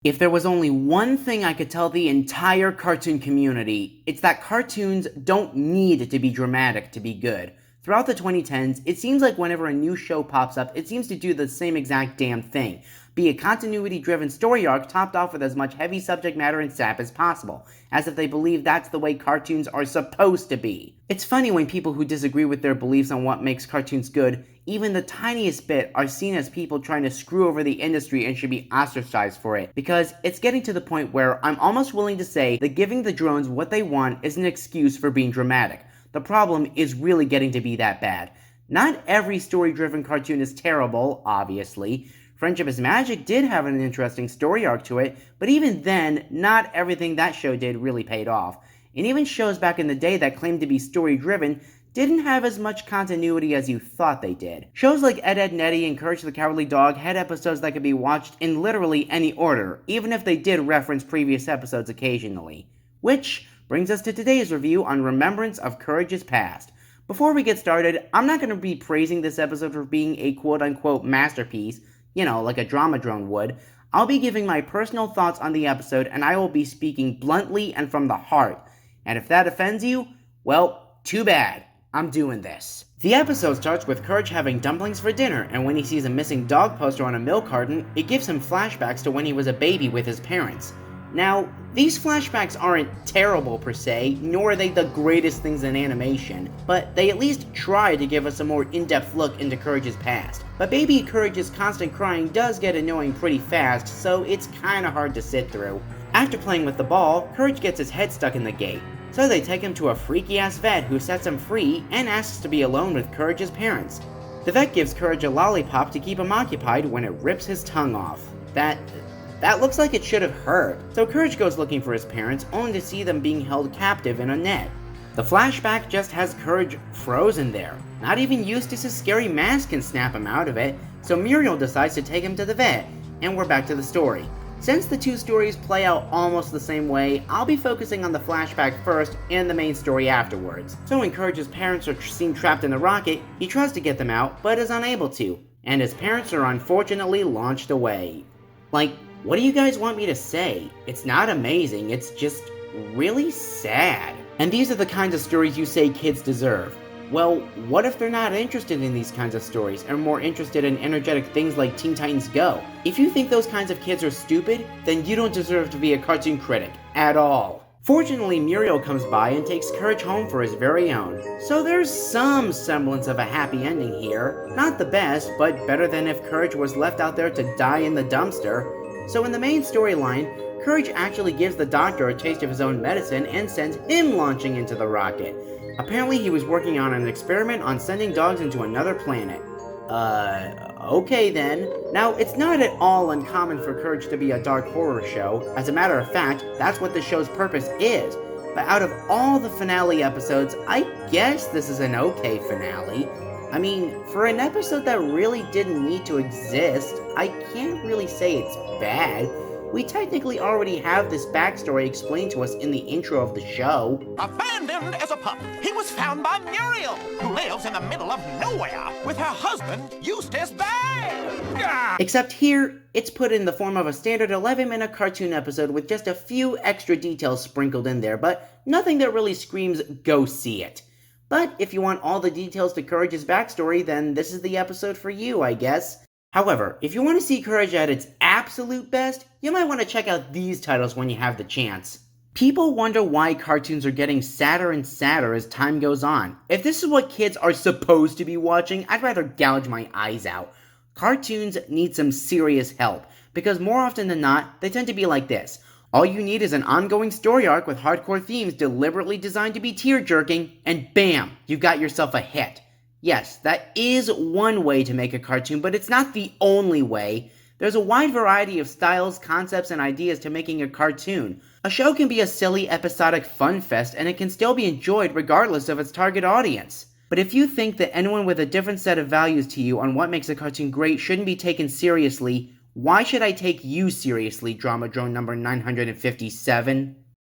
If there was only one thing I could tell the entire cartoon community, it's that cartoons don't need to be dramatic to be good. Throughout the 2010s, it seems like whenever a new show pops up, it seems to do the same exact damn thing. Be a continuity-driven story arc topped off with as much heavy subject matter and sap as possible, as if they believe that's the way cartoons are supposed to be. It's funny when people who disagree with their beliefs on what makes cartoons good, even the tiniest bit, are seen as people trying to screw over the industry and should be ostracized for it, because it's getting to the point where I'm almost willing to say that giving the drones what they want is an excuse for being dramatic. The problem is really getting to be that bad. Not every story-driven cartoon is terrible, obviously. Friendship is Magic did have an interesting story arc to it, but even then, not everything that show did really paid off. And even shows back in the day that claimed to be story-driven didn't have as much continuity as you thought they did. Shows like Ed, Edd n Eddy and Courage the Cowardly Dog had episodes that could be watched in literally any order, even if they did reference previous episodes occasionally. Which brings us to today's review on Remembrance of Courage Past. Before we get started, I'm not going to be praising this episode for being a quote-unquote masterpiece, like a drama drone would. I'll be giving my personal thoughts on the episode, and I will be speaking bluntly and from the heart. And if that offends you, well, too bad. I'm doing this. The episode starts with Courage having dumplings for dinner, and when he sees a missing dog poster on a milk carton, it gives him flashbacks to when he was a baby with his parents. Now, these flashbacks aren't terrible per se, nor are they the greatest things in animation, but they at least try to give us a more in-depth look into Courage's past. But baby Courage's constant crying does get annoying pretty fast, so it's kinda hard to sit through. After playing with the ball, Courage gets his head stuck in the gate, so they take him to a freaky-ass vet who sets him free and asks to be alone with Courage's parents. The vet gives Courage a lollipop to keep him occupied when it rips his tongue off. That looks like it should have hurt, so Courage goes looking for his parents, only to see them being held captive in a net. The flashback just has Courage frozen there. Not even Eustace's scary mask can snap him out of it, so Muriel decides to take him to the vet, and we're back to the story. Since the two stories play out almost the same way, I'll be focusing on the flashback first and the main story afterwards. So when Courage's parents are seen trapped in the rocket, he tries to get them out, but is unable to, and his parents are unfortunately launched away. What do you guys want me to say? It's not amazing, it's just really sad. And these are the kinds of stories you say kids deserve. Well, what if they're not interested in these kinds of stories and are more interested in energetic things like Teen Titans Go? If you think those kinds of kids are stupid, then you don't deserve to be a cartoon critic at all. Fortunately, Muriel comes by and takes Courage home for his very own. So there's some semblance of a happy ending here. Not the best, but better than if Courage was left out there to die in the dumpster. So in the main storyline, Courage actually gives the doctor a taste of his own medicine and sends him launching into the rocket. Apparently he was working on an experiment on sending dogs into another planet. Okay then. Now, it's not at all uncommon for Courage to be a dark horror show. As a matter of fact, that's what the show's purpose is. But out of all the finale episodes, I guess this is an okay finale. I mean, for an episode that really didn't need to exist, I can't really say it's bad. We technically already have this backstory explained to us in the intro of the show. Abandoned as a pup, he was found by Muriel, who lives in the middle of nowhere with her husband, Eustace Bay. Except here, it's put in the form of a standard 11-minute cartoon episode with just a few extra details sprinkled in there, but nothing that really screams, go see it. But if you want all the details to Courage's backstory, then this is the episode for you, I guess. However, if you want to see Courage at its absolute best, you might want to check out these titles when you have the chance. People wonder why cartoons are getting sadder and sadder as time goes on. If this is what kids are supposed to be watching, I'd rather gouge my eyes out. Cartoons need some serious help, because more often than not, they tend to be like this. All you need is an ongoing story arc with hardcore themes deliberately designed to be tear-jerking, and bam, you've got yourself a hit. Yes, that is one way to make a cartoon, but it's not the only way. There's a wide variety of styles, concepts, and ideas to making a cartoon. A show can be a silly, episodic fun fest, and it can still be enjoyed regardless of its target audience. But if you think that anyone with a different set of values to you on what makes a cartoon great shouldn't be taken seriously, why should I take you seriously, Drama Drone number 957?